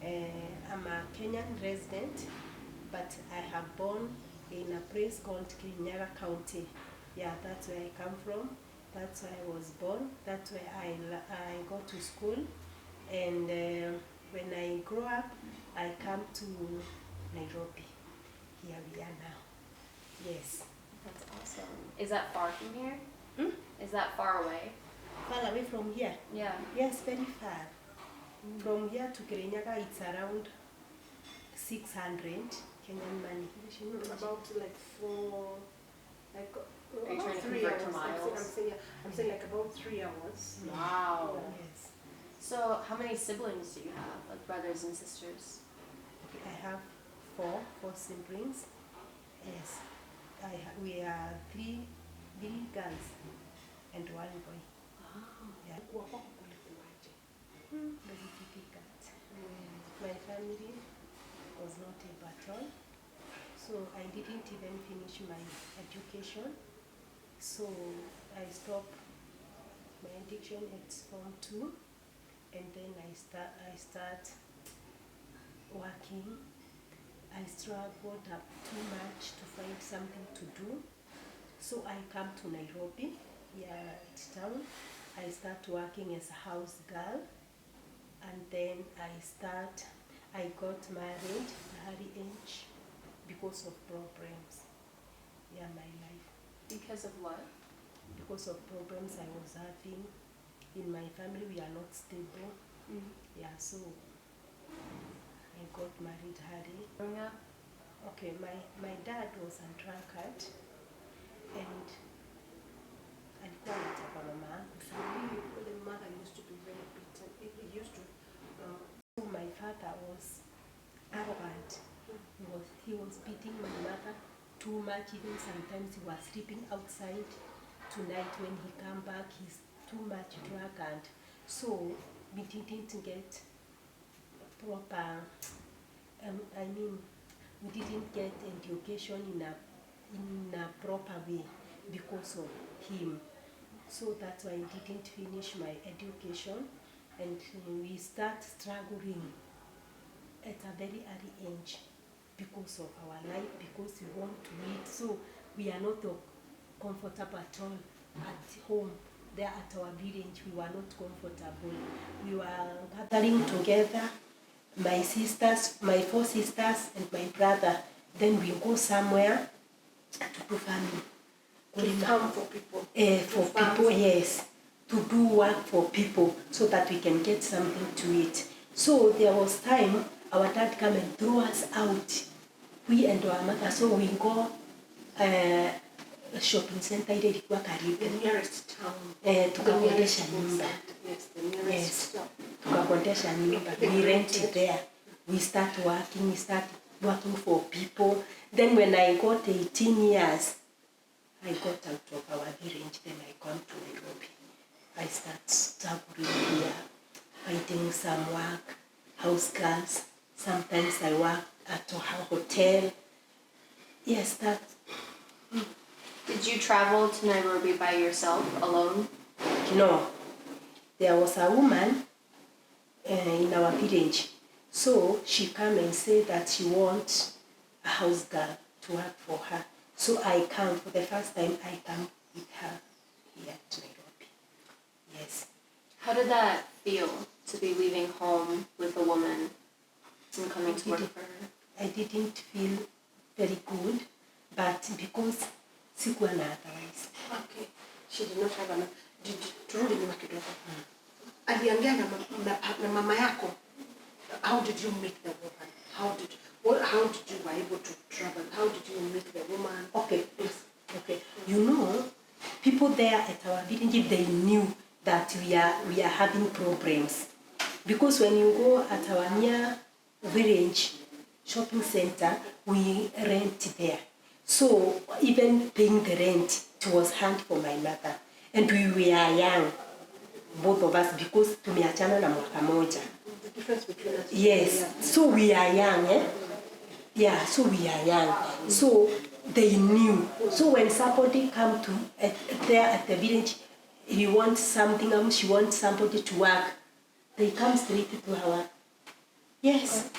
I'm a Kenyan resident, but I have born in a place called Kirinyaga County. Yeah, that's where I come from. That's where I was born. That's where I go to school. And when I grow up, I come to Nairobi. Here we are now. Yes. That's awesome. Is that far from here? Hmm? Is that far away? Far away from here? Yeah. Yes, very far. From here to Kirinyaga, it's around 600 Kenyan money. About like four, like Are you trying to 3 convert hours. to miles? I'm saying like about 3 hours. Wow. Yes. So how many siblings do you have, like brothers and sisters? Okay, I have four siblings. Yes. We are three girls and one boy. Wow. Yeah. Very difficult. My family was not able at all. So I didn't even finish my education. So I stopped my education at Form 2, and then I start working. I struggled up too much to find something to do. So I come to Nairobi, here at town. I start working as a house girl, and then I got married at early age because of problems. Yeah, my life. Because of what? Because of problems I was having in my family, we are not stable. Yeah, so I got married early. Growing up? Okay, my dad was a drunkard, and alikuwa anataka mama yangu sana. The mother used to be very bitter. He used to. My father was arrogant. He was beating my mother too much. Even sometimes he was sleeping outside. Tonight when he come back, he's too much drunk, and so we didn't get proper. We didn't get education in a proper way because of him. So that's why I didn't finish my education, and we start struggling at a very early age because of our life, because we want to eat. So we are not comfortable at all at home. There at our village, we were not comfortable. We were gathering together, my sisters, my 4 sisters and my brother. Then we go somewhere to do farming. To farm for people. For people, yes. To do work for people so that we can get something to eat. So there was time our dad come and throw us out. We and our mother, so we go shopping center ile ilikuwa karibu. The nearest town. Tukakodesha nyumba. Yes, the nearest town. Tukakodesha nyumba. We rented there. We start working for people. Then when I got 18 years, I got out of our village. Then I come to Nairobi. I start struggling here, finding some work, house girls. Sometimes I work at a hotel. Yes, that. Did you travel to Nairobi by yourself, alone? No. There was a woman in our village. So she come and say that she wants a house girl to work for her. So I come, for the first time, I come with her here to Nairobi. Yes. How did that feel, to be leaving home with a woman and coming to work for her? I didn't feel very good, but because sikuwa na otherwise. Okay. She did not have turudi nyuma kidogo. Aliongea na mama yako. How did you meet the woman? How did you were able to travel? How did you meet the woman? Okay. Yes. Okay. You know, people there at our village, they knew that we are having problems, because when you go at our near village shopping center, we rent there. So even paying the rent, it was hard for my mother, and we were young, both of us, because tumeachana na mwaka moja. The difference between us. Yes. So we are young, eh? Yeah, so we are young. So they knew. So when somebody come to there at the village, he wants something, she wants somebody to work, they come straight to her Yes.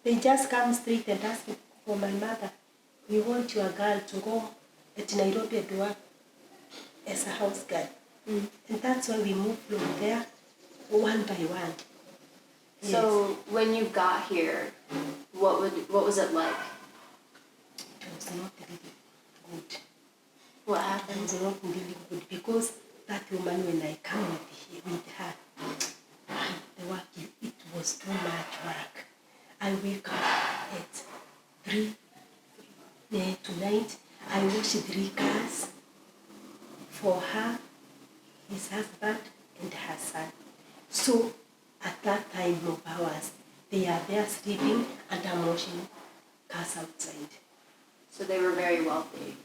They just come straight and ask for my mother. We want your girl to go at Nairobi and work as a house girl. And that's why we moved from there one by one. So when you got here, what was it like? It was not really good. What It happened? was not really good because that woman, when I come with her, the work, it was too much work. I wake up at 3 tonight. I wash 3 cars for her, his husband, and her son. So at that time of hours, they are there sleeping and I'm washing cars outside. So they were very wealthy.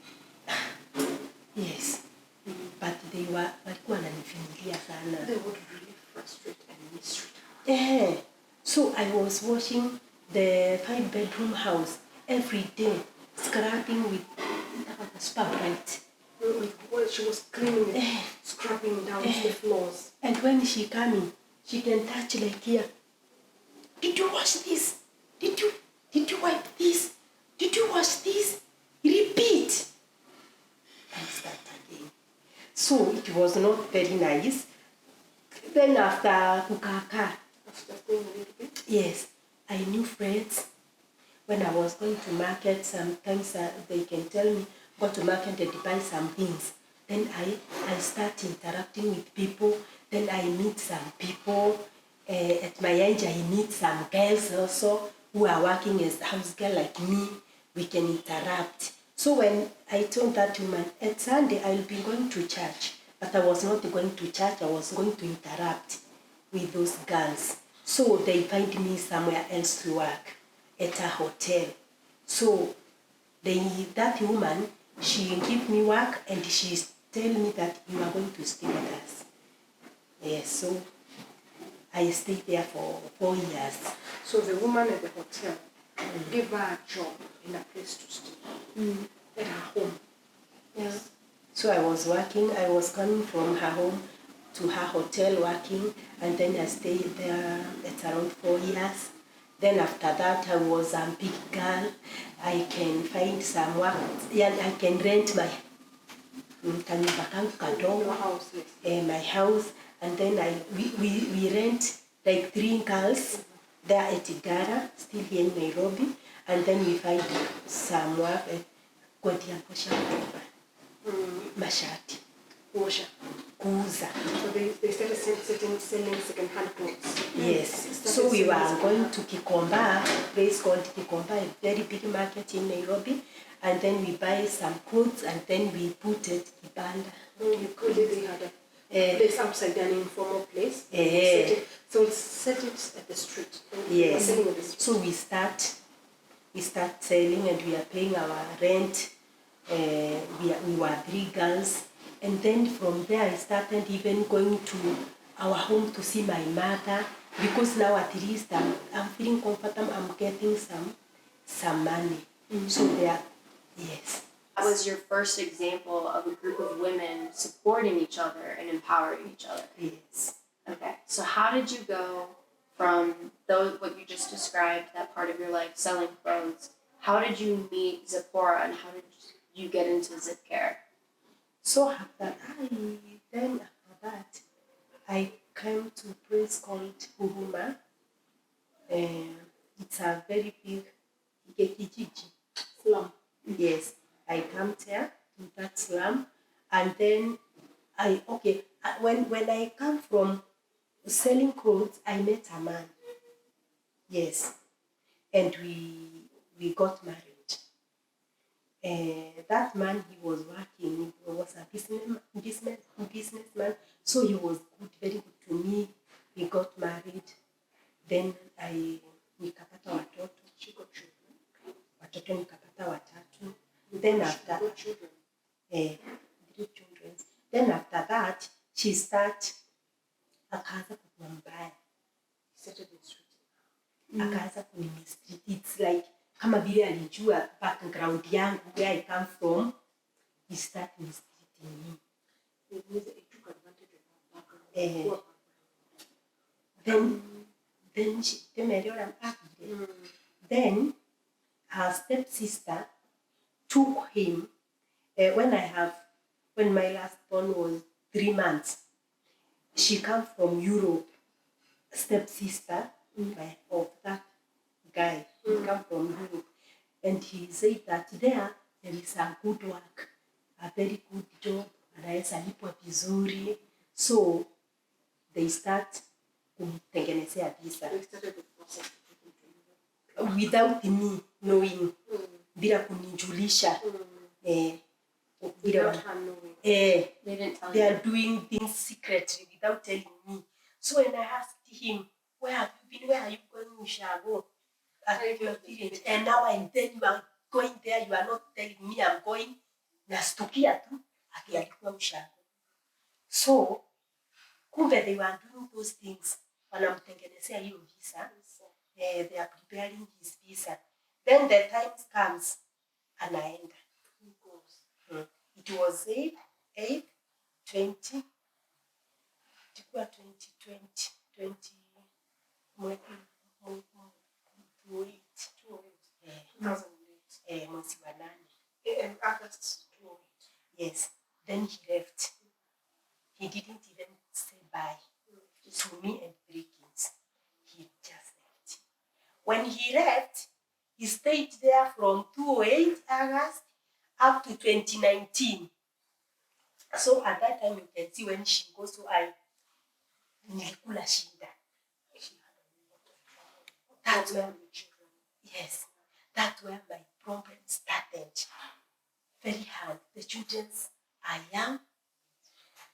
Yes. But they were walikuwa wananifinyilia sana. They would really frustrate and mistreat her. So I was washing the 5-bedroom house every day, scrubbing with super bright. Well, she was cleaning it, scrubbing down the floors. And when she coming, she can touch like here. Did you wash this? Did you wipe this? Did you wash this? Repeat. And start again. So it was not very nice. Then after kukaka, After staying a little bit. yes, I knew friends. When I was going to market, sometimes they can tell me, go to market and buy some things. Then I start interacting with people. Then I meet some people. At my age, I meet some girls also who are working as a house girl like me. We can interact. So when I told that woman, at Sunday I'll be going to church, but I was not going to church, I was going to interact with those girls. So they find me somewhere else to work, at a hotel. So that woman, she give me work and she tell me that you are going to stay with us. Yes, so I stayed there for 4 years. So the woman at the hotel gave her a job in a place to stay. At her home. Yeah. So I was working, I was coming from her home to her hotel working, and then I stayed there at around 4 years. Then after that, I was a big girl. I can find some work. Yeah, I can rent my kanyumba kangu kadogo, Your house, yes. my house, and then we rent like 3 girls there at Igara, still here in Nairobi, and then we find some work at kuosha mashati, Washer. kuuza. So they started selling second-hand clothes. Yes. So we were going to Kikomba, a place called Kikomba, a very big market in Nairobi, and then we buy some clothes and then we put it Kibanda. You could they had a place outside, an informal place. Eh. So set it at the street. Yes. We're selling at the street. So we start selling and we are paying our rent. We were 3 girls. And then from there I started even going to our home to see my mother, because now at least I'm feeling comfortable, I'm getting some money. So there, yes. That was your first example of a group of women supporting each other and empowering each other. Yes. Okay, so how did you go from what you just described, that part of your life, selling clothes? How did you meet Zipporah and how did you get into Zipcare? So after that, I came to a place called Huruma. It's a very big Slum. Yes, I come there to that slum, and then when I come from selling clothes, I met a man. Yes, and we got married. That man, he was working. He was a businessman. So he was good, very good to me. We got married. Then nikapata watoto. She got children. Watoto nikapata watatu. Then after Got children. 3 children. Then after that, she akaanza kukuwa mbaya. Started mistreating. Akaanza kunimistreat. It's like kama vile alijua background yangu, where I come from, he started mistreating me. It means that he took advantage of her background. Then Then then her stepsister took him when my last born was 3 months. She came from Europe, stepsister of that guy. He came from Europe, and he said that there is a good work, a very good job, anaweza lipwa vizuri. So they start kumtengenezea visa without me knowing, bila kunijulisha. Without her knowing. They didn't tell They you. are doing things secretly without telling me. So when I asked him, where have you been? Where are you going, Ushago? And now and then you are going there, you are not telling me I'm going. Nastukia tu, ati alikuwa Ushago. So, kumbe they were doing those things. Wanamtengenezea hiyo visa. They are preparing his visa. Then the time comes, anaenda. It was 8, 20, 2008, mwezi wa 8. August 2008. Yes. Then he left. He didn't even say bye to me and 3 kids. He just left. When he left, he stayed there from 2008 August up to 2019. So at that time you can see when she goes to nilikula shinda. That's where yes, that's where my problem started. Very hard. The children are young.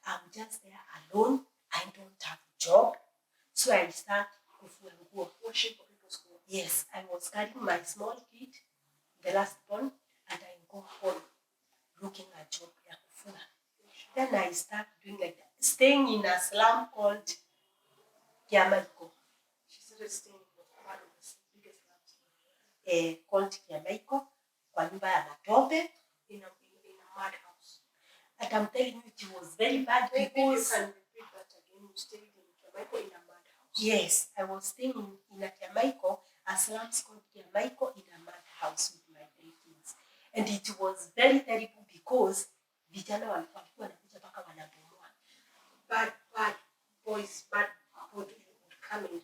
I'm just there alone. I don't have a job. So I start kufua nguo. Washing potatoes. Yes, I was carrying my small kid, the last born, and I go home looking at job ya kufua. Then I start doing like that, staying in a slum called Kiamaiko. She started staying in one of the biggest slums. Called Kiamaiko, kwa nyumba ya matope, In a mud house. and I'm telling you it was very bad Maybe because you can repeat that again. You stayed in Jamaica in a mud house. yes, I was staying in a Kiamaiko, a slums called Kiamaiko, in a mud house with my 3 kids. And it was very terrible because vijana walikuwa wanakuja mpaka wanabomoa. Bad boys, bad would come and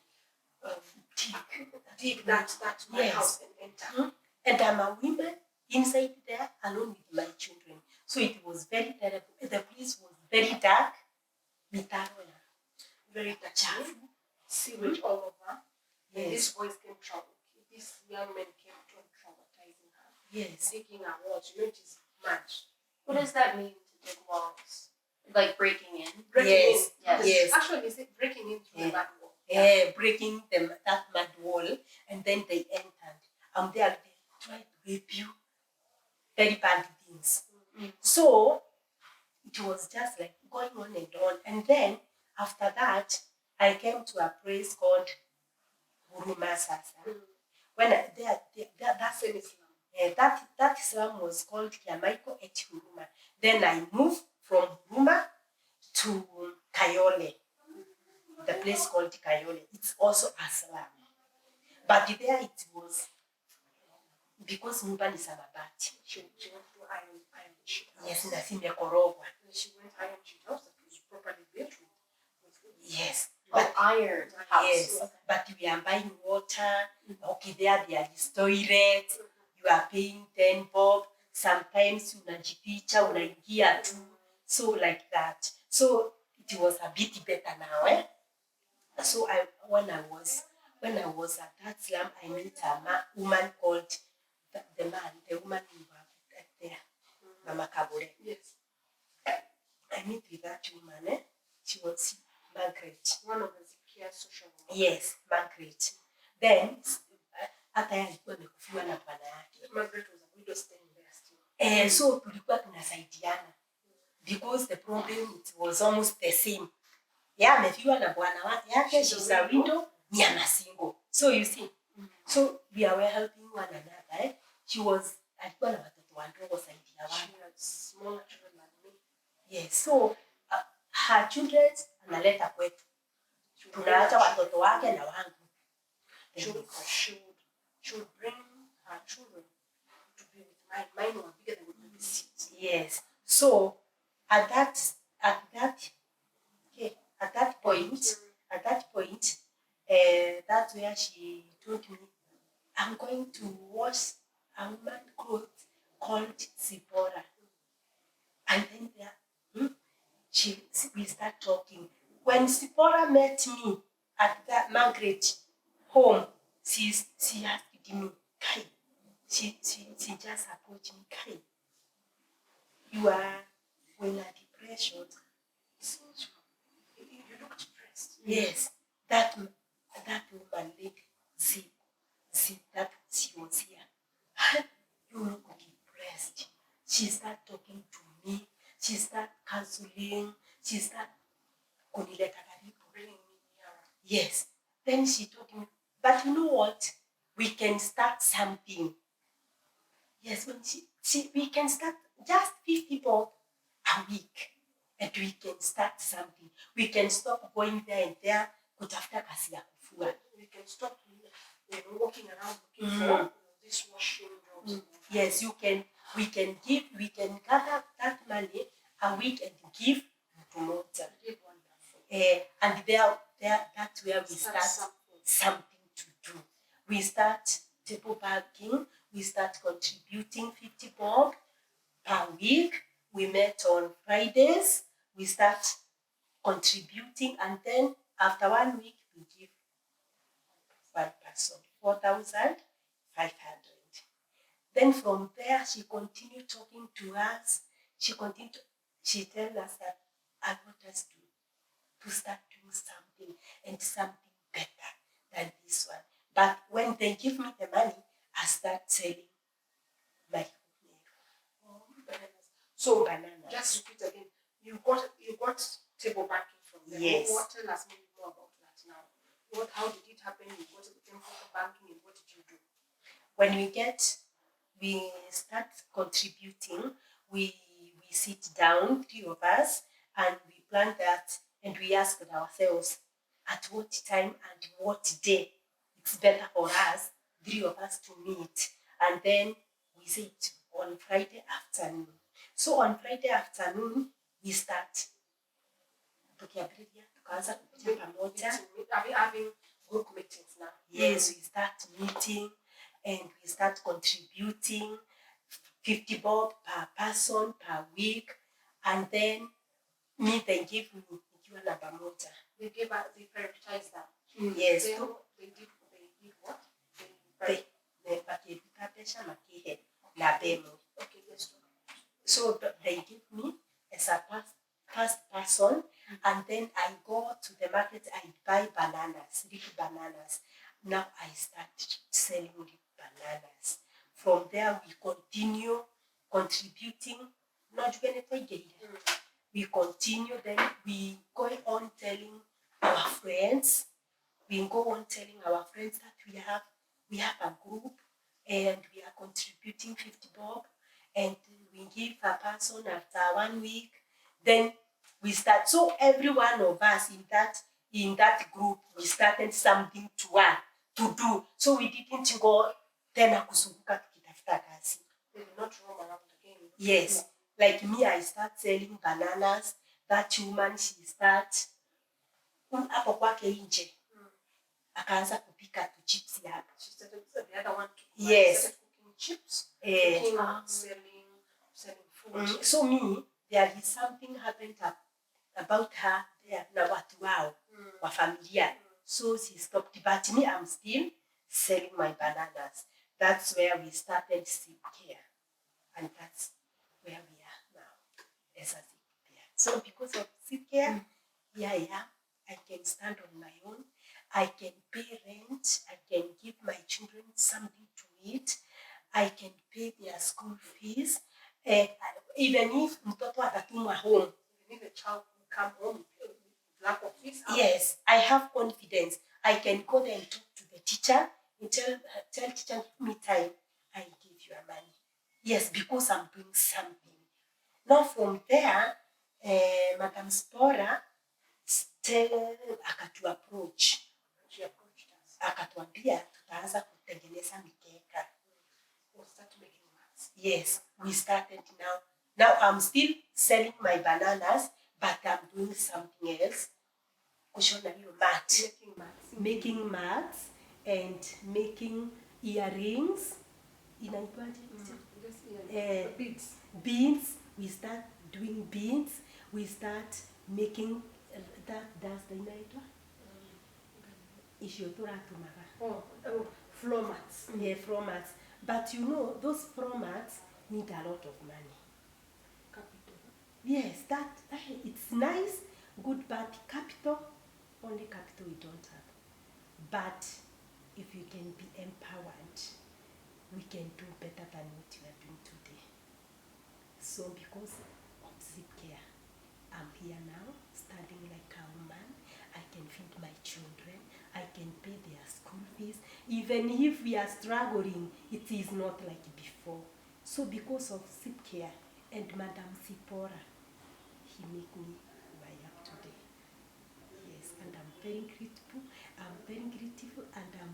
dig that mud Yes. house and enter. And I'm a woman inside there alone with my children. So it was very terrible. The place was very dark. Mitaro ya Very dirty. chafu. Sewage all over. And Yes. these boys came these young men came to traumatizing her. Yes. Digging her walls. You know it is mad. What does that mean to dig walls? Like breaking in? Breaking Yes. in. Yes. Actually, is it breaking in through the mud wall? Breaking that mud wall, and then they entered. They tried to rape you. Very bad things. So it was just like going on and on. And then after that, I came to a place called Huruma Sasa. When that Same Islam. that slum was called Kiamaiko et Huruma. Then I moved from Huruma to Kayole, the place called Kayole. It's also a slum. But there it was, because nyumba ni za mabati. She went to iron sheet house. Yes, na zimekorogwa. And she went iron sheet house that was properly built with Yes. But iron house. Yes, but we are buying water. Okay, there is toilet. You are paying 10 bob. Sometimes unajificha, unaingia tu. So like that. So it was a bit better now. So when I was at that slum, I met a woman called the woman who worked there, Mama Kabore. yes. I met with that woman. She was Margaret. One of the Zipcare social workers. Yes, Margaret. Then hata yeye alikuwa amekufiwa na bwana yake. Margaret was a widow staying there still. So tulikuwa tunasaidiana because the problem it was almost the same. Yeah, amefiwa na bwana yake, she's a widow, me I'm a single. So you see, so we were helping one another. Alikuwa na watoto wadogo zaidi ya wangu. She had smaller children than me. Yes, so her children analeta kwetu. Tunaacha watoto wake na wangu. She would bring her children to be with mine. Mine were bigger than the seats. Yes. So at that point, that's where she told me, I'm going to wash a woman clothes called Zipporah. And then we start talking. When Zipporah met me at that Margaret home, she asked me, Kai, she just approached me, Kai, you are in a depression. You look depressed. Yes, that woman lady, see that she was here. You look depressed. She started talking to me. She started counseling. She started bringing me nearer. Yes. Then she told me, but you know what? We can start something. Yes, when we can start just 50 bob a week. And we can start something. We can stop going there and there. Kutafuta kasi ya kufua. We can stop walking around looking for this washing jobs. Yes, we can gather that money a week and give to Mota. And that's where we start something to do. We start table banking. We start contributing 50 bob per week. We met on Fridays. We start contributing, and then after 1 week, we give one person 4,500. Then from there, she continued talking to us. She told us that I want us to start doing something and something better than this one. But when they give me the money, I start selling my bananas. So bananas. Just repeat again. You got table banking from them. Yes. What tell us maybe more about that now? How did it happen? You got table banking, and what did you do? When we start contributing, we sit down, 3 of us, and we plan that, and we ask ourselves at what time and what day it's better for us, 3 of us, to meet. And then we sit on Friday afternoon. So on Friday afternoon, we start tukaanza kukuja pamoja. Are we having group meetings now? Yes, we start meeting and we start contributing 50 bob per person per week, and then they give me ikiwa namba moja. They prioritize that. Yes. They did what? They pakeruta pesha makihe na bemo. Okay, let's talk. So they give me as a first person, and then I go to the market, I buy bananas, little bananas. Now I start selling the bananas. From there, we continue contributing. We continue, then we go on telling our friends. We go on telling our friends that we have a group and we are contributing 50 bob, and we give a person after 1 week. Then we start. So every one of us in that group, we started something to do. So we didn't go tena kuzunguka tukitafuta kazi. They did not roam around again. Yes. Like me, I start selling bananas. That woman, she start hapo kwake nje. Akaanza kupika tu chips hapo. She started the other one to yes. Cooking chips. Selling food. So me, there is something happened about her there na watu wao wa familia. So she stopped, but me, I'm still selling my bananas. That's where we started Zipcare, and that's where we are now as a Zipcare. So because of Zipcare, here I am. I can stand on my own. I can pay rent. I can give my children something to eat. I can pay their school fees. Even if mtoto atatumwa home, even if a child will come home with lack of fees. Yes, I have confidence. I can go there and talk to the teacher and tell teacher, give me time. I give you money. Yes, because I'm doing something. Now from there, Madam Spora still akatu approach. She approached us. akatuambia tutaanza kutengeneza mikeka. We'll start making mats. Yes, we started now. Now I'm still selling my bananas, but I'm doing something else. Kushona hiyo mat. Making mats. Making mats and making earrings. Inaitwaje? Just beads. Beads. We start doing beads. We start making that's the inaitwa. Isho turatumaga. Floor mats. Yeah, floor mats. But you know, those floor mats need a lot of money. Capital. Yes, it's nice, good, but capital, only capital we don't have. But if you can be empowered, we can do better than what you are doing today. So because of Zipcare, I'm here now, studying like a woman. I can feed my children. I can pay their school fees. Even if we are struggling, it is not like before. So because of Zipcare and Madam Zipporah, he made me who I am today. Yes, and I'm very grateful. And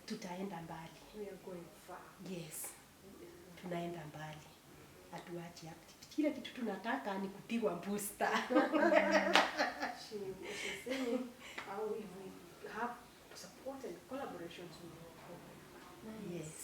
tutaenda mbali. We are going far. Yes, tunaenda mbali. Hatuachi hapa. Kile kitu tunataka ni kupigwa booster. She's saying how if we have support and collaborations, we will go very far. Yes.